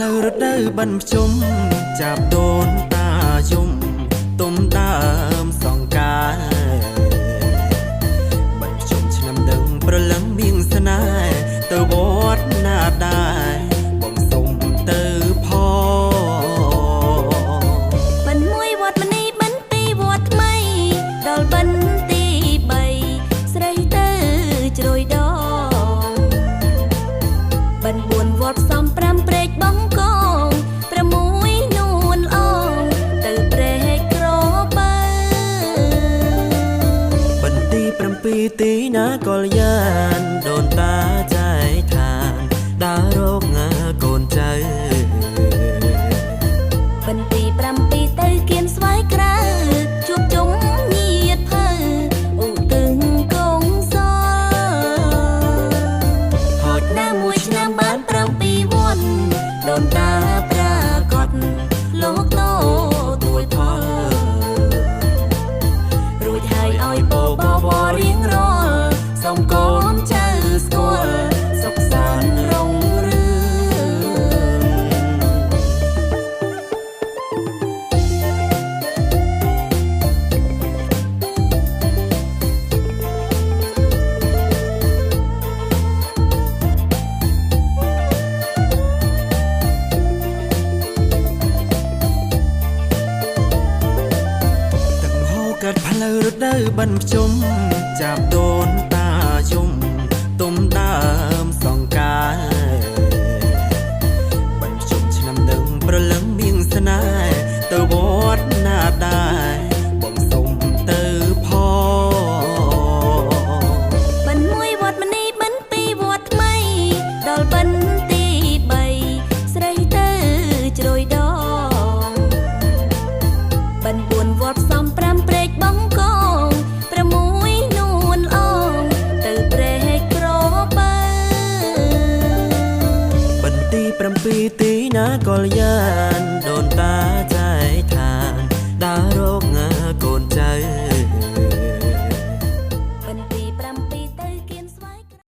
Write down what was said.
លើរដូវបិណ្ឌភ្ជុំចាប់ដូនតាយំទុំដើមសង្កាបិណ្ឌភ្ជុំឆ្នាំដឹងប្រលឹងមានស្នេហ៍ទៅវត្តណាដែរបងសុំទៅផងបិណ្ឌមួយវត្តមនីបិណ្ឌពីរវត្តថ្មីដល់បិណ្ឌទី3ស្រីទៅជ្រោយដងបិណ្ឌ4វត្តផ្សំ5ព្រែកបងកង6នួនអងទៅព្រែកក្របើបិណ្ឌទី7ទីណាកលយានដូនតាចែកឋានដើររកកូនចៅបិណ្ឌទី7ទៅគៀនស្វាយក្រៅជួបជុំញាតភៅឧទឹងកងសហូចណាមួយឆ្នាំបាន7វត្តដូនតាប្រាកដលោកលោទួយផលរួចហើយឲ្យបបវរៀងរាល់សូមកូនចៅស្គាល់សុខសាន្តរុងរឿងកាត់ផ្លូវរដូវបិណ្ឌភ្ជុំចាប់ដូនតាយំទុំដើមសង្កាបិណ្ឌភ្ជុំឆ្នាំដឹងប្រលឹងមានស្នេហ៍ទៅវត្តណាដែរ